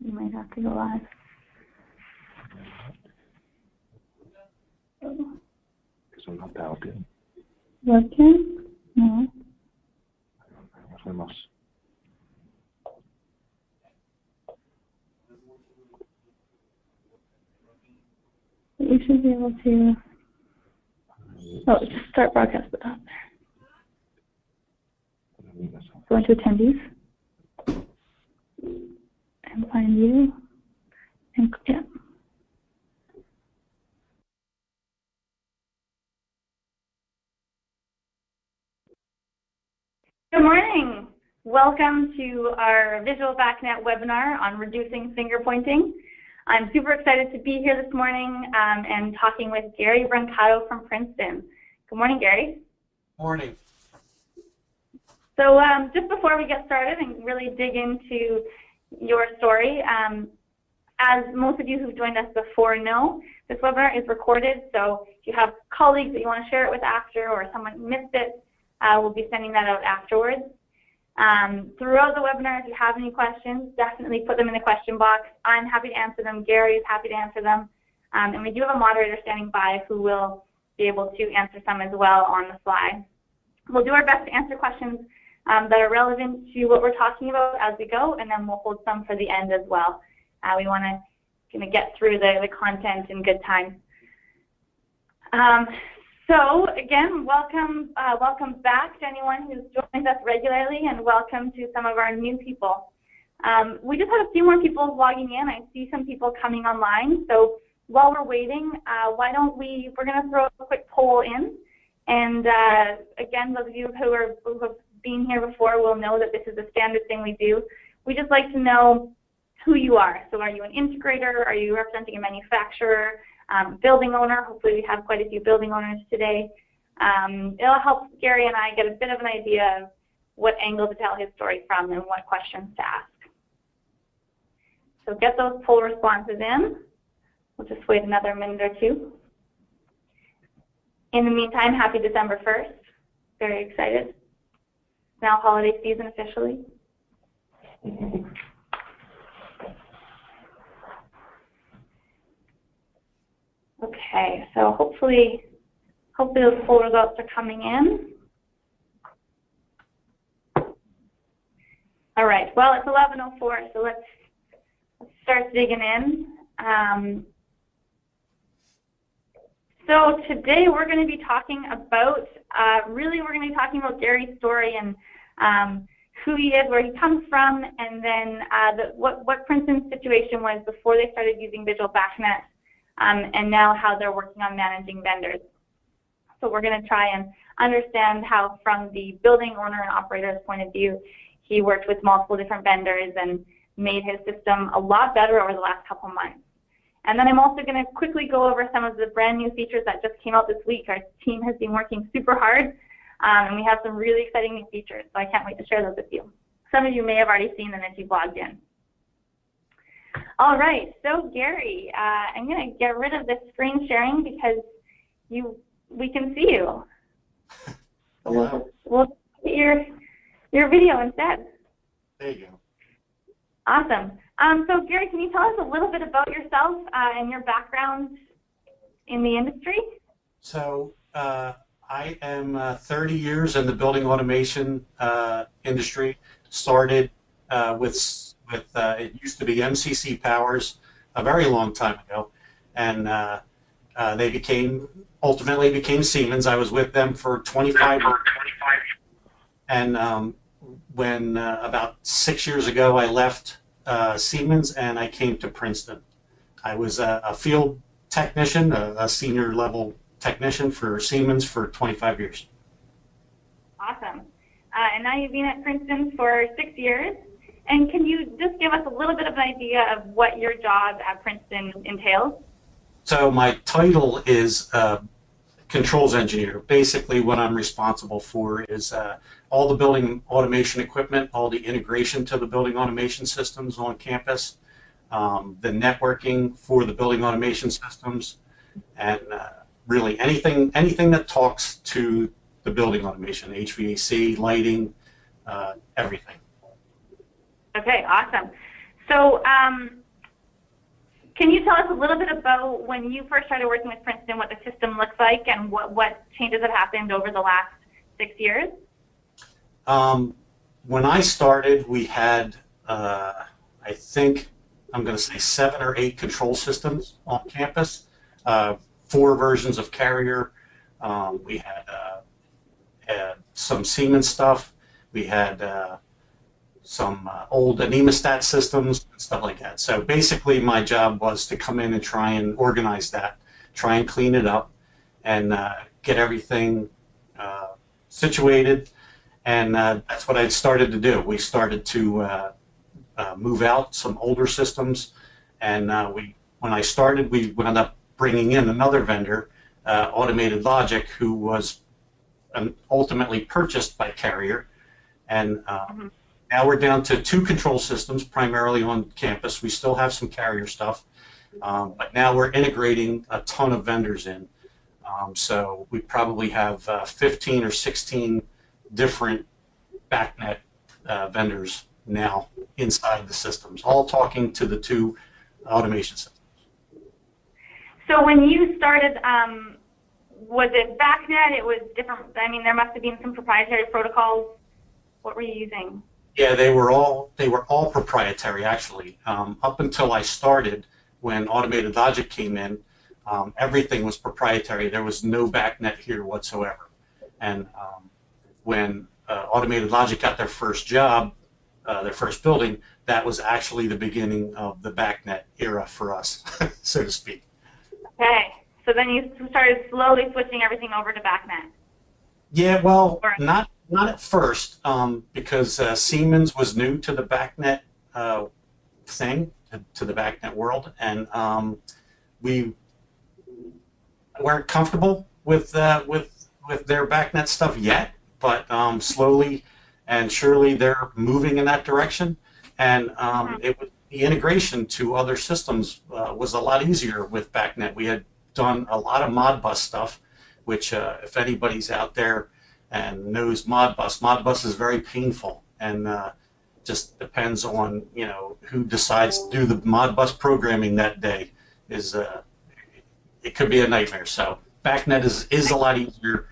You might have to go live. Because I'm not dialed in. Webcam? No. Where's my mouse? You should be able to. Oh, just start broadcast at the top there. Go into attendees and find you. And yeah. Good morning. Welcome to our Visual BACnet webinar on reducing finger pointing. I'm super excited to be here this morning and talking with Gary Brancato from Princeton. Good morning, Gary. Morning. So just before we get started and really dig into your story, as most of you who've joined us before know, this webinar is recorded, so if you have colleagues that you want to share it with after or someone missed it, we'll be sending that out afterwards. Throughout the webinar, if you have any questions, definitely put them in the question box. I'm happy to answer them. Gary is happy to answer them. And we do have a moderator standing by who will be able to answer some as well on the fly. We'll do our best to answer questions that are relevant to what we're talking about as we go, and then we'll hold some for the end as well. We want to get through the content in good time. So again, welcome back to anyone who's joined us regularly, and welcome to some of our new people. We just had a few more people logging in. I see some people coming online. So while we're waiting, why don't we're going to throw a quick poll in. And again, those of you who have been here before will know that this is a standard thing we do. We just like to know who you are. So are you an integrator? Are you representing a manufacturer? Building owner? Hopefully we have quite a few building owners today. It'll help Gary and I get a bit of an idea of what angle to tell his story from and what questions to ask. So get those poll responses in. We'll just wait another minute or two. In the meantime, happy December 1st. Very excited. Now holiday season officially. Okay, so hopefully those poll results are coming in. All right, well, it's 11:04, so let's start digging in. So today we're going to be talking about, we're going to be talking about Gary's story and who he is, where he comes from, and then what Princeton's situation was before they started using Visual BACnet. And now how they're working on managing vendors. So we're going to try and understand how, from the building owner and operator's point of view, he worked with multiple different vendors and made his system a lot better over the last couple months. And then I'm also going to quickly go over some of the brand new features that just came out this week. Our team has been working super hard, and we have some really exciting new features, so I can't wait to share those with you. Some of you may have already seen them if you've logged in. All right, so Gary, I'm going to get rid of this screen sharing because we can see you. So we'll get your video instead. There you go. Awesome. So Gary, can you tell us a little bit about yourself and your background in the industry? So I am 30 years in the building automation industry. Started with it used to be MCC Powers a very long time ago, and they ultimately became Siemens. I was with them for 25 years. And when about 6 years ago I left Siemens and I came to Princeton. I was a field technician, a senior level technician for Siemens for 25 years. Awesome. And now you've been at Princeton for 6 years. And can you just give us a little bit of an idea of what your job at Princeton entails? So my title is controls engineer. Basically what I'm responsible for is all the building automation equipment, all the integration to the building automation systems on campus, the networking for the building automation systems, and really anything that talks to the building automation, HVAC, lighting, everything. Okay, awesome. So can you tell us a little bit about when you first started working with Princeton, what the system looks like, and what changes have happened over the last 6 years? When I started, we had, I think, I'm going to say 7 or 8 control systems on campus, 4 versions of carrier. We had some Siemens stuff. We had some old anemostat systems and stuff like that. So basically my job was to come in and try and organize that, try and clean it up, and get everything situated. And that's what I started to do. We started to move out some older systems, and when I started, we wound up bringing in another vendor, Automated Logic, who was ultimately purchased by Carrier, and now we're down to 2 control systems primarily on campus. We still have some Carrier stuff, but now we're integrating a ton of vendors in. So we probably have 15 or 16 different Backnet vendors now inside the systems, all talking to the 2 automation systems. So when you started, was it Backnet? It was different. I mean, there must have been some proprietary protocols. What were you using? Yeah, they were all proprietary actually. Up until I started, when Automated Logic came in, everything was proprietary. There was no Backnet here whatsoever. And when Automated Logic got their first job, their first building, that was actually the beginning of the Backnet era for us, so to speak. Okay, so then you started slowly switching everything over to Backnet. Yeah, well, not at first, because Siemens was new to the Backnet thing, to the Backnet world, and we weren't comfortable with their Backnet stuff yet. But slowly and surely they're moving in that direction, and the integration to other systems was a lot easier with Backnet. We had done a lot of Modbus stuff, which if anybody's out there and knows Modbus is very painful, and just depends on who decides to do the Modbus programming that day. It could be a nightmare. So Backnet is a lot easier.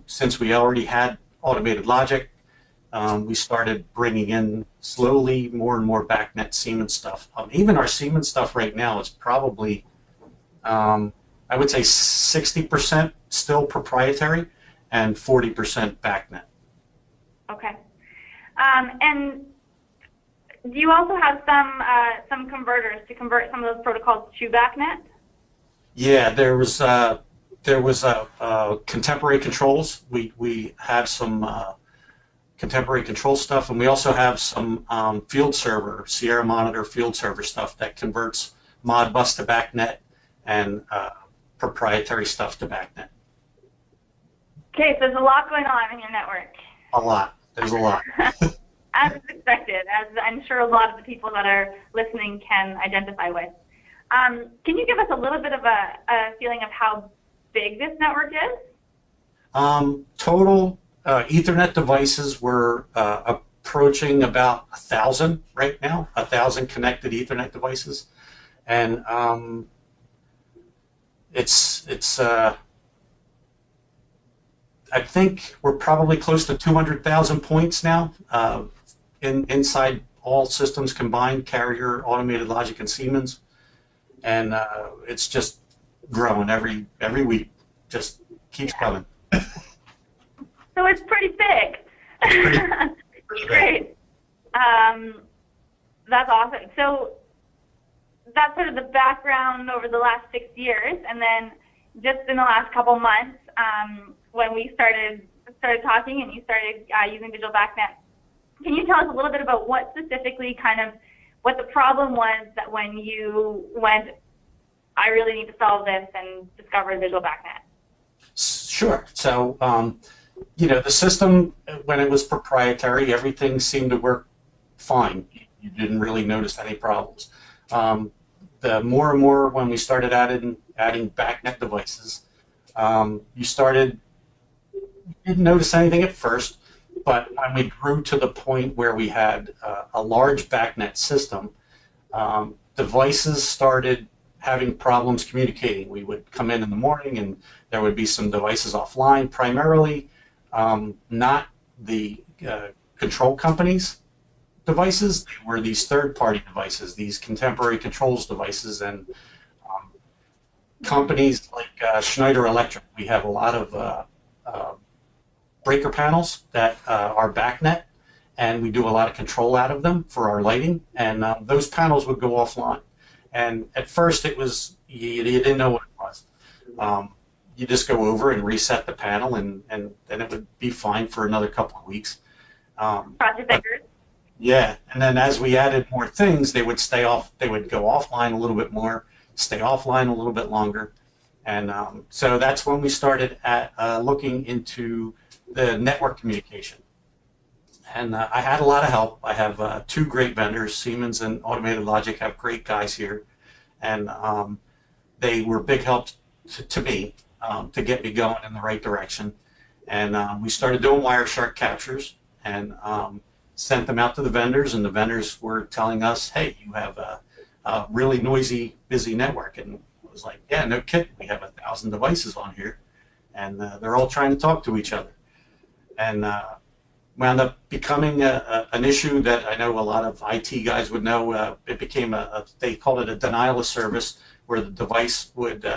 Since we already had Automated Logic, we started bringing in slowly more and more Backnet Siemens stuff. Even our Siemens stuff right now is probably, I would say 60% still proprietary and 40% Backnet. Okay. And do you also have some converters to convert some of those protocols to Backnet? Yeah, there was contemporary controls. We have some contemporary control stuff, and we also have some field server, Sierra Monitor field server stuff that converts Modbus to Backnet and proprietary stuff to Backnet. Okay, so there's a lot going on in your network. A lot. There's a lot. As expected, as I'm sure a lot of the people that are listening can identify with. Can you give us a little bit of a feeling of how big this network is? Total Ethernet devices were approaching about 1,000 right now, 1,000 connected Ethernet devices, and it's I think we're probably close to 200,000 points now inside all systems combined, Carrier, Automated Logic, and Siemens, and it's just growing every week. Just keeps coming. So it's pretty big. Pretty great. That's awesome. So that's sort of the background over the last 6 years, and then just in the last couple months, when we started talking and you started using Visual BACnet, can you tell us a little bit about what specifically what the problem was that when you went, I really need to solve this, and discovered Visual BACnet? Sure. So, the system, when it was proprietary, everything seemed to work fine. You didn't really notice any problems. The more and more when we started adding Backnet devices, you didn't notice anything at first, but when we grew to the point where we had a large Backnet system, Devices started having problems communicating. We would come in the morning and there would be some devices offline, primarily not the control companies' devices. They were these third-party devices, these contemporary controls devices, and companies like Schneider Electric. We have a lot of breaker panels that are Backnet, and we do a lot of control out of them for our lighting, and those panels would go offline. And at first it was, you didn't know what it was. You just go over and reset the panel, and then it would be fine for another couple of weeks. Cross your fingers. Yeah, and then as we added more things, they would stay off. They would go offline a little bit more, stay offline a little bit longer, and so that's when we started at looking into the network communication. And I had a lot of help. I have two great vendors, Siemens and Automated Logic, have great guys here, and they were big help to me to get me going in the right direction. And we started doing Wireshark captures and sent them out to the vendors, and the vendors were telling us, hey, you have a really noisy, busy network. And it was like, yeah, no kidding. We have 1,000 devices on here, and they're all trying to talk to each other. And wound up becoming an issue that I know a lot of IT guys would know. It became they called it a denial of service, where the device would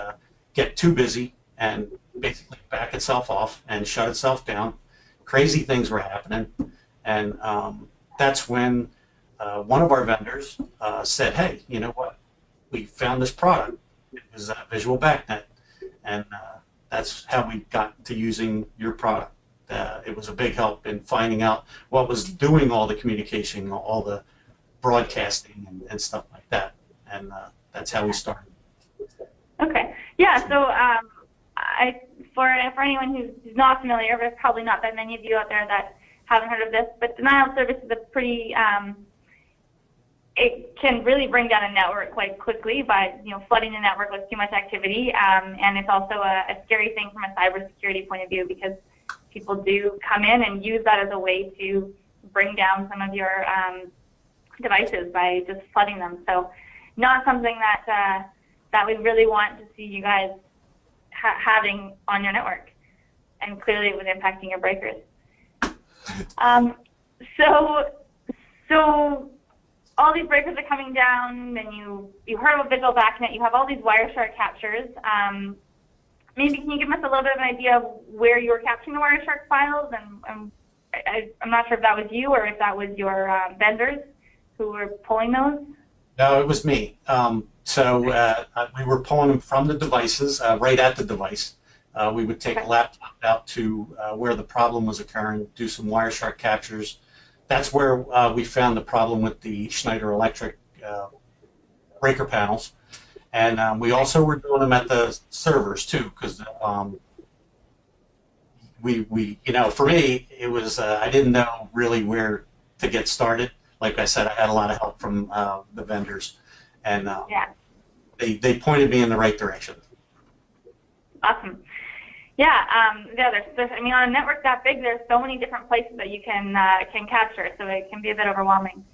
get too busy and basically back itself off and shut itself down. Crazy things were happening, and that's when one of our vendors said, hey, you know what, we found this product. It was Visual BACnet, and that's how we got to using your product. It was a big help in finding out what was doing all the communication, all the broadcasting and stuff like that, and that's how we started. Okay, yeah. So for anyone who's not familiar, there's probably not that many of you out there that haven't heard of this, but denial of service is a pretty it can really bring down a network quite quickly by flooding the network with too much activity, and it's also a scary thing from a cybersecurity point of view, because people do come in and use that as a way to bring down some of your devices by just flooding them. So not something that that we really want to see you guys having on your network. And clearly it was impacting your breakers. So all these breakers are coming down, and you heard of Visual BACnet, you have all these Wireshark captures. Maybe can you give us a little bit of an idea of where you were capturing the Wireshark files? And I'm not sure if that was you or if that was your vendors who were pulling those. No, it was me. So we were pulling them from the devices, right at the device. We would take a laptop out to where the problem was occurring, do some Wireshark captures. That's where we found the problem with the Schneider Electric breaker panels. And we also were doing them at the servers too, because for me, it was I didn't know really where to get started. Like I said, I had a lot of help from the vendors, and they pointed me in the right direction. Awesome. Yeah, I mean, on a network that big, there's so many different places that you can capture, so it can be a bit overwhelming.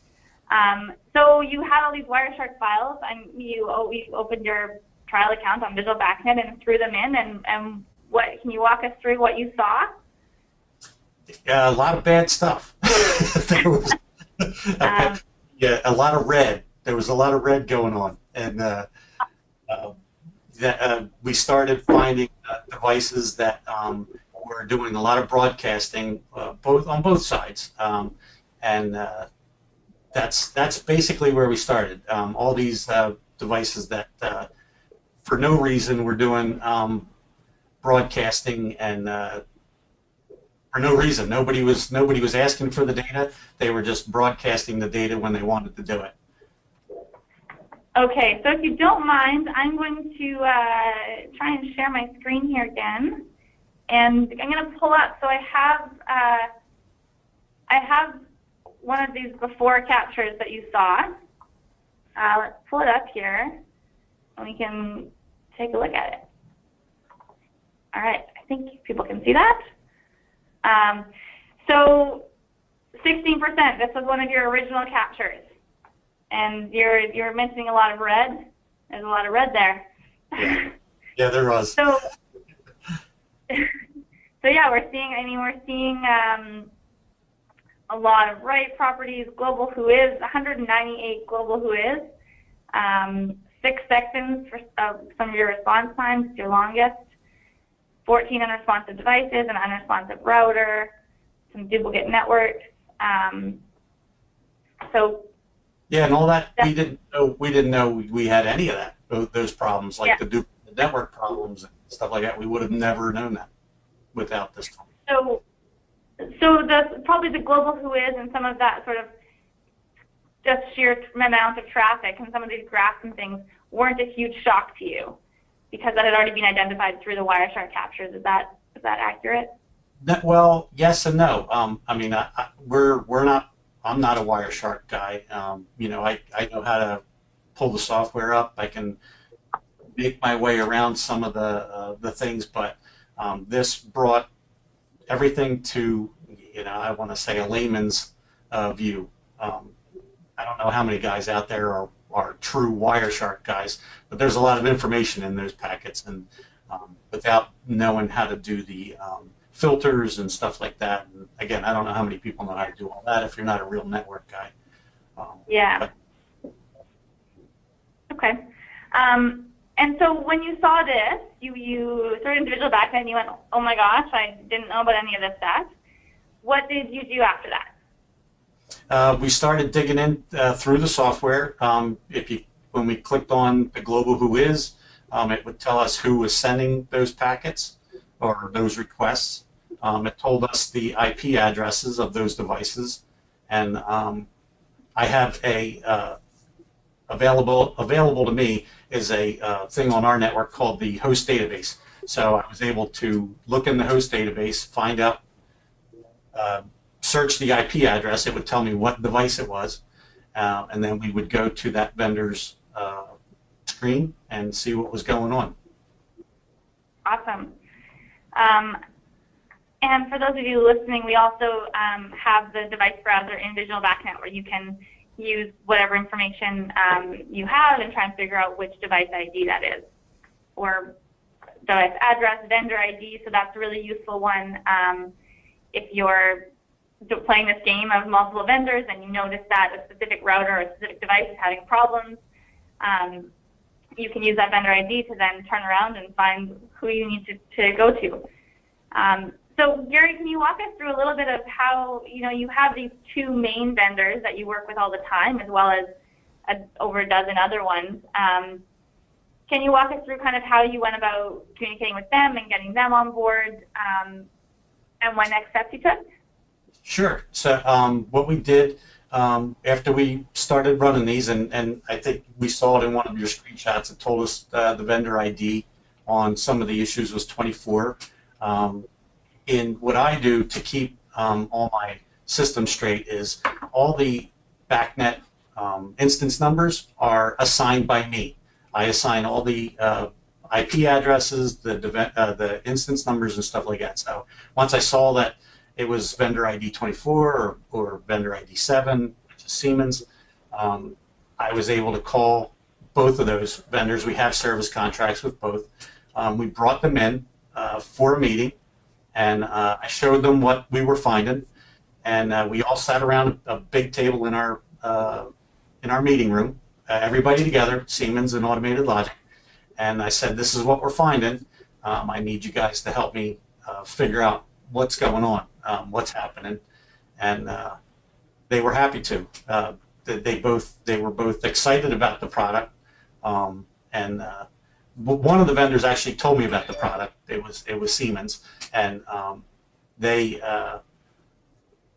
So you had all these Wireshark files, and you opened your trial account on Visual BACnet and threw them in, and what, can you walk us through what you saw? A lot of bad stuff. There was a lot of red. There was a lot of red going on, and we started finding devices that were doing a lot of broadcasting, on both sides, and that's basically where we started. All these devices that, for no reason, were doing broadcasting, and for no reason. Nobody was asking for the data. They were just broadcasting the data when they wanted to do it. Okay, so if you don't mind, I'm going to try and share my screen here again, and I'm going to pull up. So I have one of these before captures that you saw. Let's pull it up here, and we can take a look at it. All right, I think people can see that. So 16%, this was one of your original captures. And you're mentioning a lot of red. There's a lot of red there. Yeah, yeah, there was. So yeah, we're seeing a lot of right properties, global who is, 198 global who is, 6 seconds for some of your response times, your longest, 14 unresponsive devices, an unresponsive router, we duplicate networks. So yeah, and all that we didn't know we had any of that, those problems, like the network problems and stuff like that. We would have never known that without this tool. So probably the global who is and some of that sort of just sheer amount of traffic and some of these graphs and things weren't a huge shock to you because that had already been identified through the Wireshark captures. Is that accurate? Well, yes and no. I mean, I'm not a Wireshark guy. You know, I know how to pull the software up. I can make my way around some of the things, but this brought everything to, you know, I want to say a layman's view. I don't know how many guys out there are true Wireshark guys, but there's a lot of information in those packets, and without knowing how to do the filters and stuff like that. And again, I don't know how many people know how to do all that if you're not a real network guy. Yeah. Okay. And so when you saw this, you started into Visual BACnet and you went, oh my gosh, I didn't know about any of this stuff. What did you do after that? We started digging in through the software. When we clicked on the global who is, it would tell us who was sending those packets or those requests. It told us the IP addresses of those devices, and I have a available to me is a thing on our network called the host database. So I was able to look in the host database, find out, search the IP address. It would tell me what device it was, and then we would go to that vendor's screen and see what was going on. Awesome. And for those of you listening, we also have the device browser in Visual BACnet where you can use whatever information you have and try and figure out which device ID that is, or device address, vendor ID. So that's a really useful one if you're playing this game of multiple vendors and you notice that a specific router or a specific device is having problems. You can use that vendor ID to then turn around and find who you need to go to. So Gary, can you walk us through a little bit of how, you know, you have these 2 main vendors that you work with all the time, as well as over a dozen other ones. Can you walk us through kind of how you went about communicating with them and getting them on board, and what next steps you took? Sure. So what we did after we started running these, and I think we saw it in one of your screenshots, it told us the vendor ID on some of the issues was 24. In what I do to keep all my systems straight is all the Backnet instance numbers are assigned by me. I assign all the IP addresses, the instance numbers and stuff like that. So once I saw that it was vendor ID 24 or vendor ID 7, which is Siemens, I was able to call both of those vendors. We have service contracts with both. We brought them in for a meeting, and I showed them what we were finding, and we all sat around a big table in our meeting room, everybody together, Siemens and Automated Logic, and I said, this is what we're finding. I need you guys to help me figure out what's going on, what's happening, and they were happy to. They were both excited about the product, and one of the vendors actually told me about the product. It was Siemens, and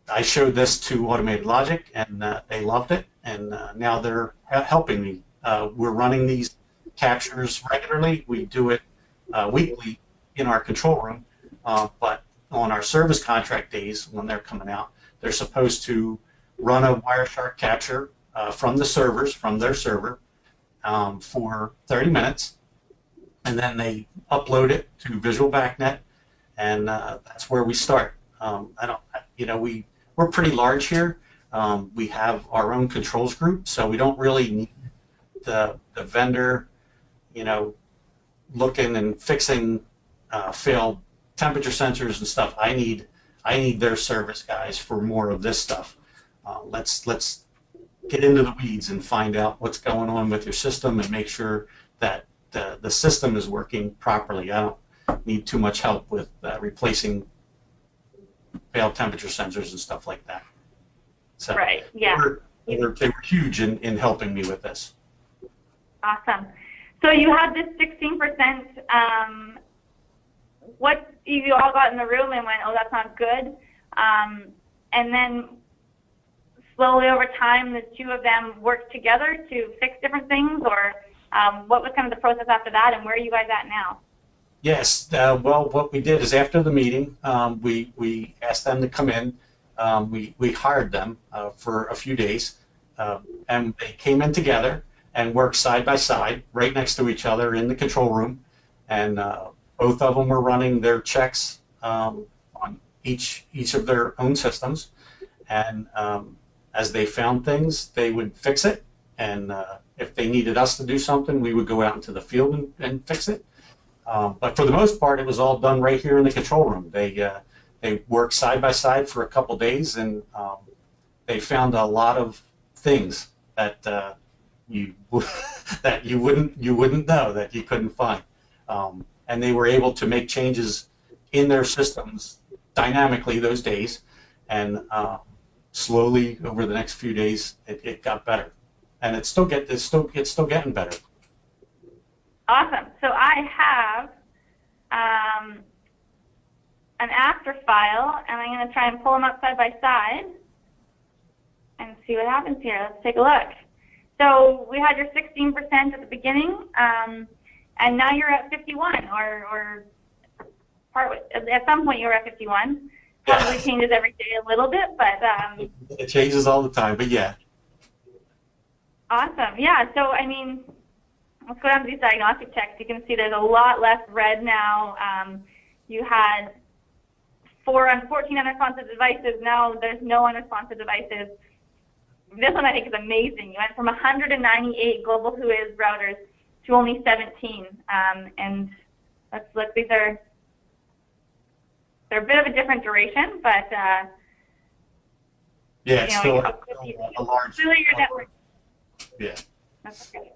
I showed this to Automated Logic, and they loved it, and now they're helping me. We're running these captures regularly. We do it weekly in our control room, but on our service contract days when they're coming out, they're supposed to run a Wireshark capture from the servers, from their server, for 30 minutes, and then they upload it to Visual BACnet, and that's where we start. We're pretty large here. We have our own controls group, so we don't really need the vendor, looking and fixing failed temperature sensors and stuff. I need their service guys for more of this stuff. Let's get into the weeds and find out what's going on with your system and make sure that the system is working properly. I don't need too much help with replacing failed temperature sensors and stuff like that. So right. Yeah. They were huge in helping me with this. Awesome. So you had this 16%. What you all got in the room and went, oh, that's not good. And then slowly over time, the two of them worked together to fix different things, or what was kind of the process after that, and where are you guys at now? Yes. Well, what we did is after the meeting, we asked them to come in. We hired them for a few days, and they came in together and worked side by side right next to each other in the control room, and both of them were running their checks on each of their own systems, and as they found things, they would fix it, and if they needed us to do something, we would go out into the field and fix it. But for the most part, it was all done right here in the control room. They worked side by side for a couple days, and they found a lot of things that you wouldn't know, that you couldn't find, and they were able to make changes in their systems dynamically those days, and slowly over the next few days it got better, and it's still getting better. Awesome. So I have an after file, and I'm going to try and pull them up side by side and see what happens here. Let's take a look. So we had your 16% at the beginning, and now you're at 51, or at some point you were at 51. Probably changes every day a little bit, but it changes all the time. But yeah. Awesome. Yeah. So I mean, let's go down to these diagnostic checks. You can see there's a lot less red now. You had 14 unresponsive devices. Now there's no unresponsive devices. This one I think is amazing. You went from 198 global Whois routers to only 17. And let's look. They're a bit of a different duration, but yeah, it's still a large. Really, your network. Yeah. That's okay.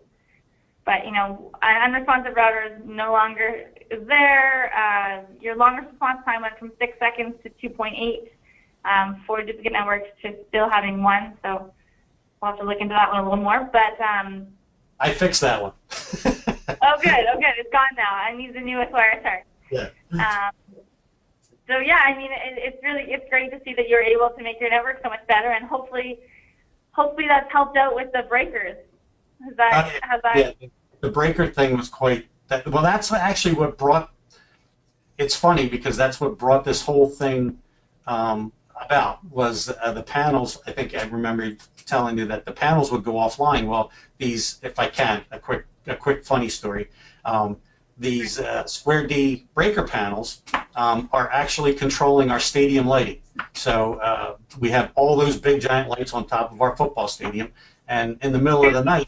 But an unresponsive router is no longer is there. Your longest response time went from 6 seconds to 2.8 for duplicate networks to still having 1. So we'll have to look into that one a little more. But I fixed that one. Oh, good. Oh, good. It's gone now. I need the newest Wireshark. Yeah. So yeah, I mean, it's great to see that you're able to make your network so much better, and hopefully that's helped out with the breakers. Yeah, the breaker thing was well, that's actually what brought. It's funny because that's what brought this whole thing about was the panels. I think I remember telling you that the panels would go offline. Well, if I can, a quick funny story. These Square D breaker panels are actually controlling our stadium lighting. So we have all those big giant lights on top of our football stadium, and in the middle of the night.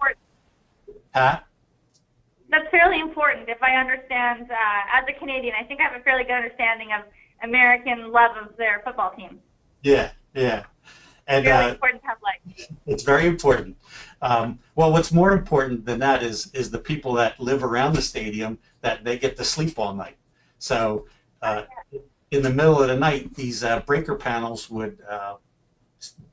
That's fairly important. If I understand, as a Canadian, I think I have a fairly good understanding of American love of their football team. Yeah, yeah. And, it's really important to have lights. It's very important. Well, what's more important than that is the people that live around the stadium, that they get to sleep all night. So in the middle of the night, these breaker panels would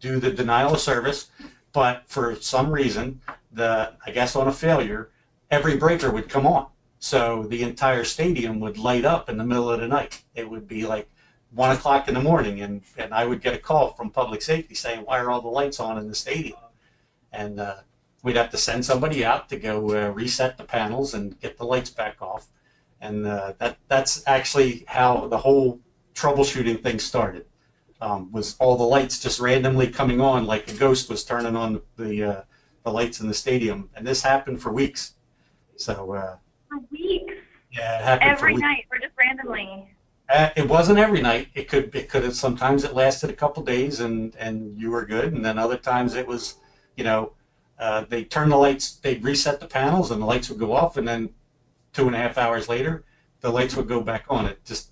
do the denial of service, but for some reason, I guess on a failure, every breaker would come on. So the entire stadium would light up in the middle of the night. It would be like 1 o'clock in the morning, and I would get a call from public safety saying, why are all the lights on in the stadium? And we'd have to send somebody out to go reset the panels and get the lights back off. And that's actually how the whole troubleshooting thing started, was all the lights just randomly coming on like a ghost was turning on the lights in the stadium. And this happened for weeks. So for weeks? Yeah, it happened every for weeks. night, or just randomly? It wasn't every night. It could have, sometimes it lasted a couple days and you were good, and then other times it was, you know, they turn the lights, they'd reset the panels and the lights would go off, and then 2.5 hours later the lights would go back on. It just,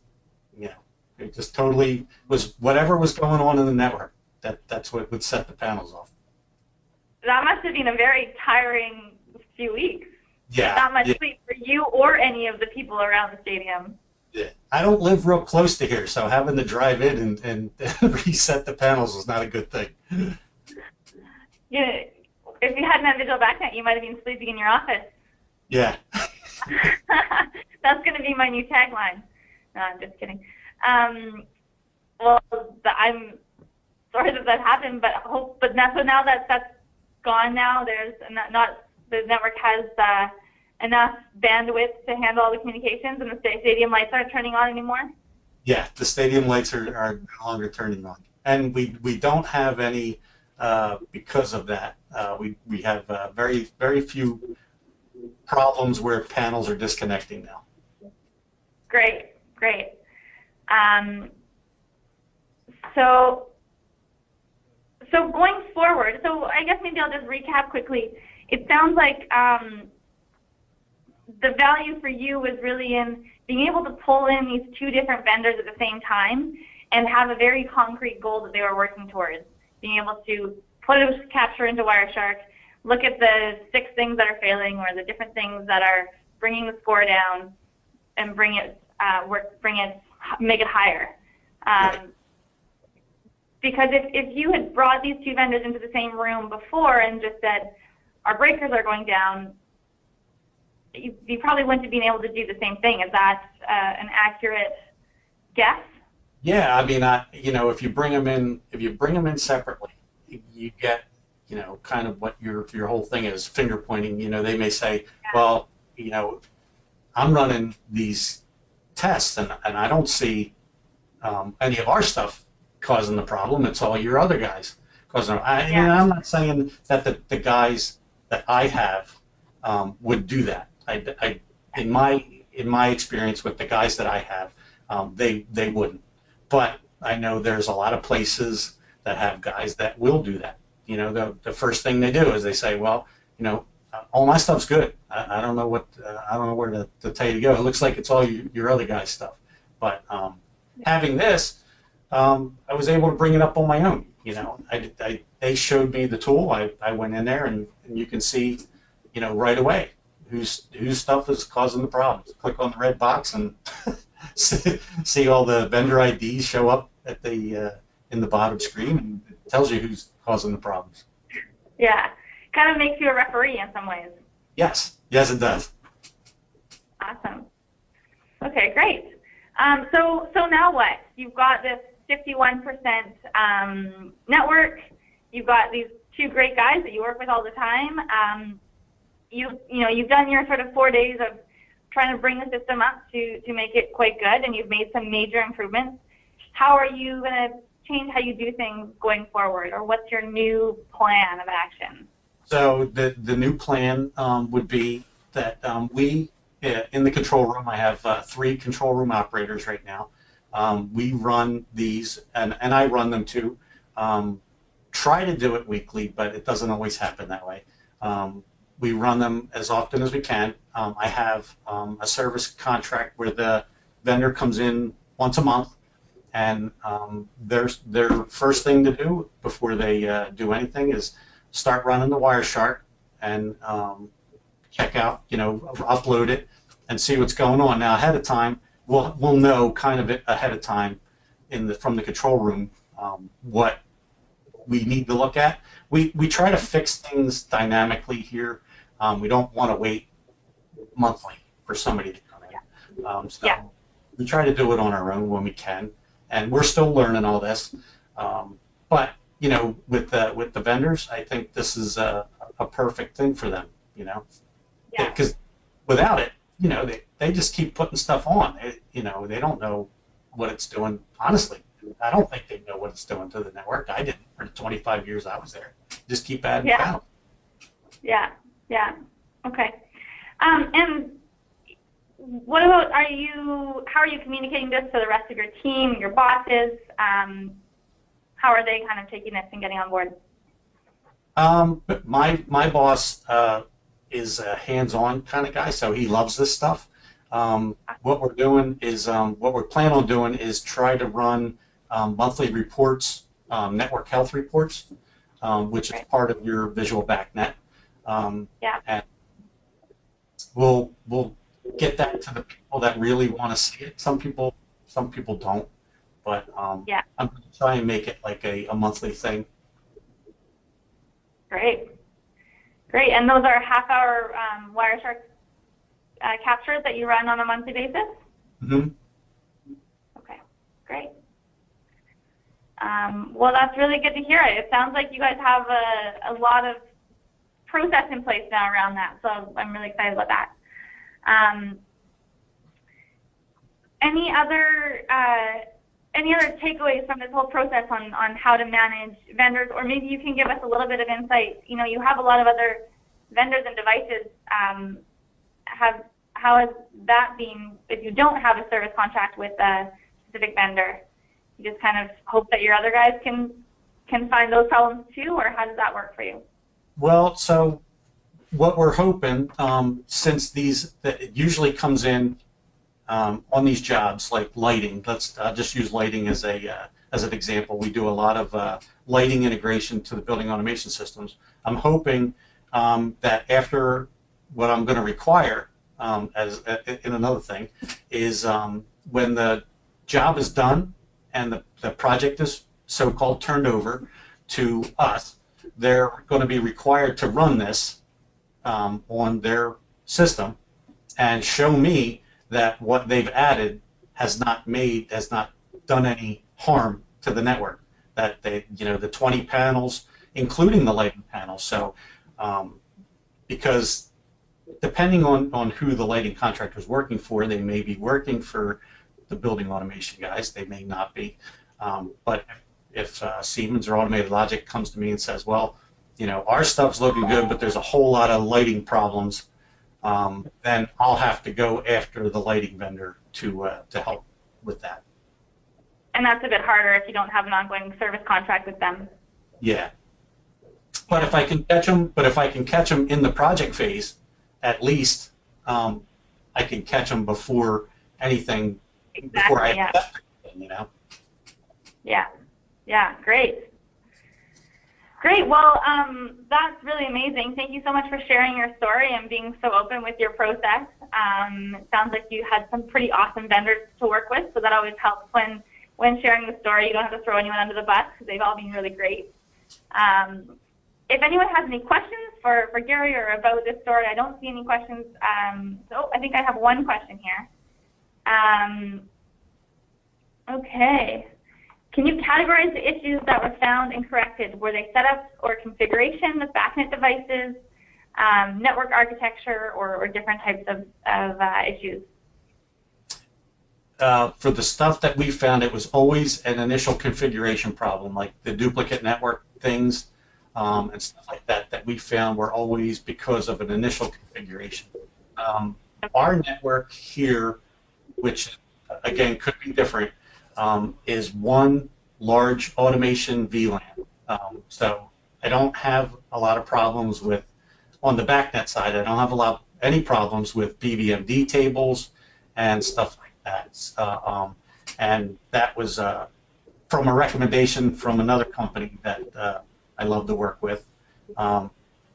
you know, it just totally was whatever was going on in the network. That's what would set the panels off. That must have been a very tiring few weeks. Yeah. Not much sleep for you or any of the people around the stadium. Yeah. I don't live real close to here, so having to drive in and reset the panels was not a good thing. Yeah, if you hadn't had Visual BACnet, you might have been sleeping in your office. Yeah. That's going to be my new tagline. No, I'm just kidding. Well, I'm sorry that happened, but now that's gone. Now there's not the network has enough bandwidth to handle all the communications, and the stadium lights aren't turning on anymore. Yeah, the stadium lights are no longer turning on, and we don't have any because of that. We have very few problems where panels are disconnecting now. Great. So going forward, so I guess maybe I'll just recap quickly. It sounds like the value for you was really in being able to pull in these two different vendors at the same time and have a very concrete goal that they were working towards. Being able to put a capture into Wireshark, look at the 6 things that are failing or the different things that are bringing the score down, and make it higher. Because if you had brought these two vendors into the same room before and just said, our breakers are going down, you probably wouldn't have been able to do the same thing. Is that an accurate guess? Yeah, I mean, if you bring them in separately, you get, kind of what your whole thing is, finger pointing. They may say, well, I'm running these tests and I don't see any of our stuff causing the problem. It's all your other guys causing it. I'm not saying that the guys that I have would do that. In my experience with the guys that I have, they wouldn't. But I know there's a lot of places that have guys that will do that. The first thing they do is they say, well, all my stuff's good. I don't know where to tell you to go. It looks like it's all your other guys' stuff. But having this, I was able to bring it up on my own. They showed me the tool. I went in there and you can see, right away whose stuff is causing the problems. Click on the red box and see all the vendor IDs show up at in the bottom screen, and it tells you who's causing the problems. Yeah, kind of makes you a referee in some ways. Yes, it does. Awesome. Okay, great. So now what? You've got this 51% network. You've got these two great guys that you work with all the time. You've done your sort of 4 days of trying to bring the system up to make it quite good, and you've made some major improvements. How are you going to change how you do things going forward, or what's your new plan of action? So the new plan would be that we, in the control room, I have 3 control room operators right now. We run these, and I run them too. Try to do it weekly, but it doesn't always happen that way. We run them as often as we can. I have a service contract where the vendor comes in once a month, and their first thing to do before they do anything is start running the Wireshark and check out, upload it and see what's going on. Now, ahead of time, we'll know kind of ahead of time from the control room what we need to look at. We try to fix things dynamically here. We don't want to wait monthly for somebody to come in. We try to do it on our own when we can, and we're still learning all this. But with the vendors, I think this is a perfect thing for them. Because without it, they just keep putting stuff on. They don't know what it's doing. Honestly, I don't think they know what it's doing to the network. I didn't for the 25 years I was there. Just keep adding panels. Yeah. Okay. And what about, how are you communicating this to the rest of your team, your bosses? How are they kind of taking this and getting on board? My boss is a hands-on kind of guy, so he loves this stuff. What we're doing is, what we're planning on doing is try to run monthly reports, network health reports, which is part of your Visual BACnet. Yeah. And we'll get that to the people that really want to see it. Some people don't, but yeah. I'm going to try and make it like a monthly thing. Great. Great. And those are half-hour Wireshark captures that you run on a monthly basis? Mm-hmm. Okay. Great. Well, that's really good to hear. It sounds like you guys have a lot of process in place now around that, so I'm really excited about that. Any other takeaways from this whole process on how to manage vendors, or maybe you can give us a little bit of insight? You know, you have a lot of other vendors and devices. How has that been if you don't have a service contract with a specific vendor? You just kind of hope that your other guys can find those problems too, or how does that work for you? Well, so what we're hoping, since it usually comes in on these jobs like lighting. I'll just use lighting as an example. We do a lot of lighting integration to the building automation systems. I'm hoping that after what I'm going to require, in another thing, is when the job is done and the project is so-called turned over to us, they're going to be required to run this on their system and show me that what they've added has not done any harm to the network. That the 20 panels, including the lighting panels. So, because depending on who the lighting contractor is working for, they may be working for the building automation guys. They may not be. But if Siemens or Automated Logic comes to me and says, well, our stuff's looking good, but there's a whole lot of lighting problems, then I'll have to go after the lighting vendor to help with that. And that's a bit harder if you don't have an ongoing service contract with them. Yeah. But if I can catch them in the project phase, at least I can catch them before anything. Exactly. Before I Yeah. accept anything, Yeah. Yeah. Great. Great. Well, that's really amazing. Thank you so much for sharing your story and being so open with your process. It sounds like you had some pretty awesome vendors to work with, so that always helps when sharing the story. You don't have to throw anyone under the bus because they've all been really great. If anyone has any questions for Gary or about this story, I don't see any questions. So I think I have one question here. Okay. Can you categorize the issues that were found and corrected? Were they setups or configuration with Backnet devices, network architecture, or different types of issues? For the stuff that we found, it was always an initial configuration problem, like the duplicate network things and stuff like that we found were always because of an initial configuration. Our network here, which again could be different, is one large automation VLAN. So I don't have a lot of problems with, on the Backnet side, I don't have any problems with BVMD tables and stuff like that. And that was from a recommendation from another company that I love to work with.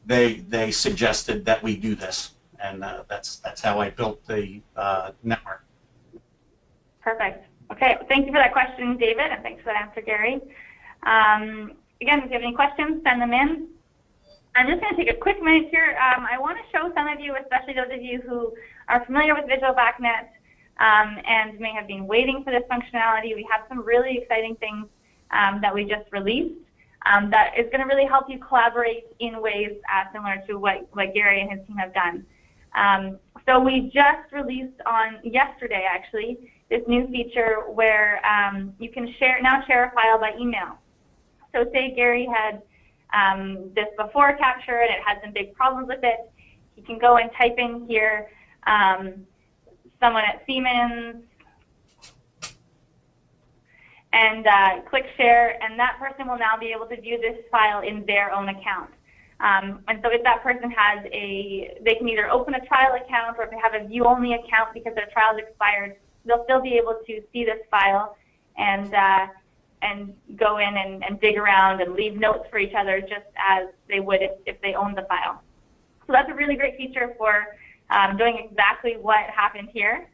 They suggested that we do this, and that's how I built the network. Perfect. Okay, thank you for that question, David, and thanks for that answer, Gary. Again, if you have any questions, send them in. I'm just going to take a quick minute here. I want to show some of you, especially those of you who are familiar with Visual BACnet and may have been waiting for this functionality. We have some really exciting things that we just released that is going to really help you collaborate in ways similar to what Gary and his team have done. So we just released on yesterday, actually, this new feature where you can share a file by email. So say Gary had this before capture and it had some big problems with it. He can go and type in here someone at Siemens, and click share, and that person will now be able to view this file in their own account. And so if that person has they can either open a trial account, or if they have a view-only account because their trial's expired, they'll still be able to see this file and go in and dig around and leave notes for each other just as they would if they owned the file. So that's a really great feature for doing exactly what happened here.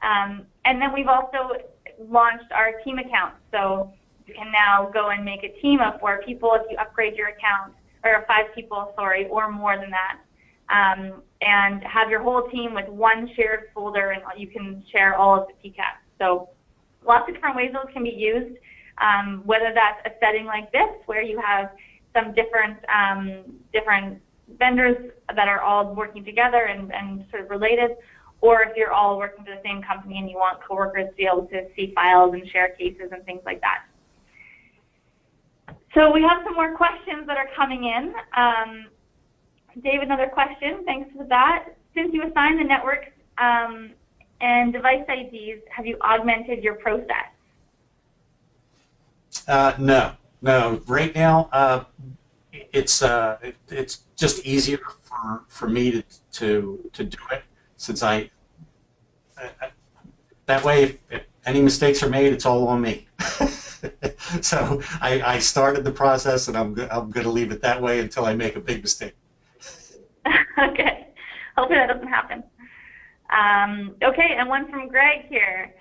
And then we've also launched our team account. So you can now go and make a team of 4 people if you upgrade your account, or 5 people, sorry, or more than that. And have your whole team with one shared folder, and you can share all of the PCAPs. So lots of different ways those can be used, whether that's a setting like this where you have some different vendors that are all working together and sort of related, or if you're all working for the same company and you want coworkers to be able to see files and share cases and things like that. So we have some more questions that are coming in. Dave, another question. Thanks for that. Since you assigned the networks and device IDs, have you augmented your process? No. Right now, it's just easier for me to do it, since that way if any mistakes are made, it's all on me. So I started the process, and I'm going to leave it that way until I make a big mistake. Okay. Hopefully that doesn't happen. Okay, and one from Greg here.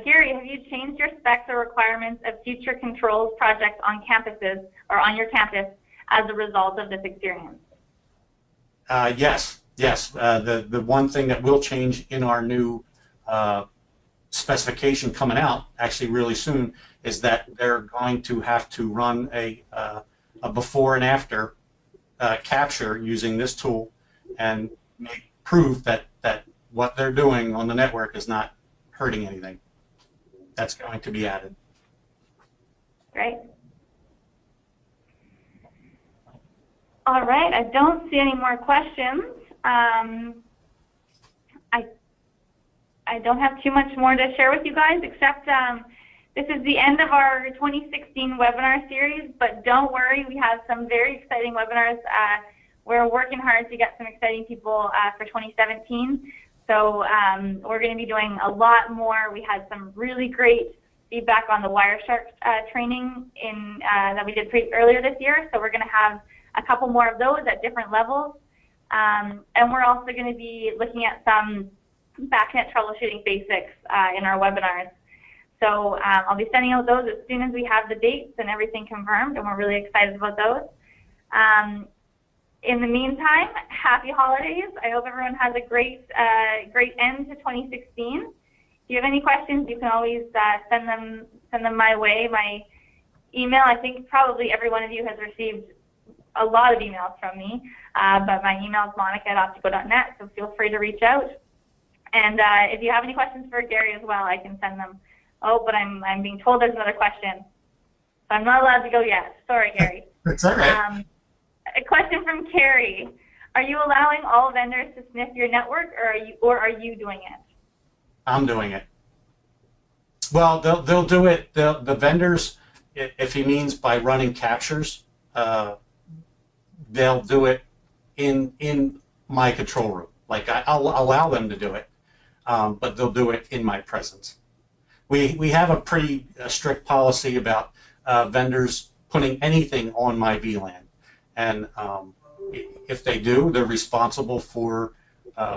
Gary, have you changed your specs or requirements of future controls projects on campuses or on your campus as a result of this experience? Yes. The one thing that will change in our new specification coming out actually really soon is that they're going to have to run a before and after capture using this tool and make proof that what they're doing on the network is not hurting anything. That's going to be added. Great. All right, I don't see any more questions. I don't have too much more to share with you guys, except this is the end of our 2016 webinar series, but don't worry, we have some very exciting webinars. We're working hard to get some exciting people for 2017. So we're going to be doing a lot more. We had some really great feedback on the Wireshark training that we did earlier this year. So we're going to have a couple more of those at different levels. And we're also going to be looking at some Backnet troubleshooting basics in our webinars. So I'll be sending out those as soon as we have the dates and everything confirmed, and we're really excited about those. In the meantime, happy holidays. I hope everyone has a great end to 2016. If you have any questions, you can always send them my way. My email, I think probably every one of you has received a lot of emails from me, but my email is monica@optigo.net, so feel free to reach out. And if you have any questions for Gary as well, I can send them. Oh, but I'm being told there's another question. So I'm not allowed to go yet. Sorry, Gary. That's all right. A question from Carrie. Are you allowing all vendors to sniff your network, or are you doing it? I'm doing it. Well, they'll do it. The vendors, if he means by running captures, they'll do it in my control room. Like I'll allow them to do it, but they'll do it in my presence. We have a pretty strict policy about vendors putting anything on my VLAN, and if they do, they're responsible for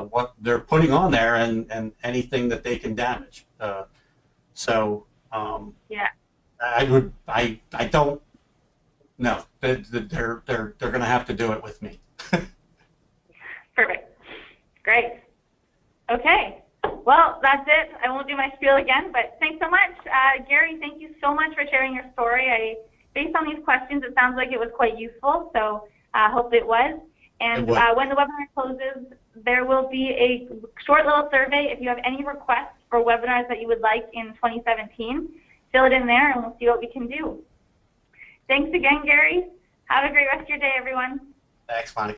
what they're putting on there and anything that they can damage. Yeah, I don't. No, they're going to have to do it with me. Perfect. Great. Okay. Well, that's it. I won't do my spiel again, but thanks so much. Gary, thank you so much for sharing your story. Based on these questions, it sounds like it was quite useful, so I hope it was. And when the webinar closes, there will be a short little survey. If you have any requests for webinars that you would like in 2017, fill it in there and we'll see what we can do. Thanks again, Gary. Have a great rest of your day, everyone. Thanks, Monica.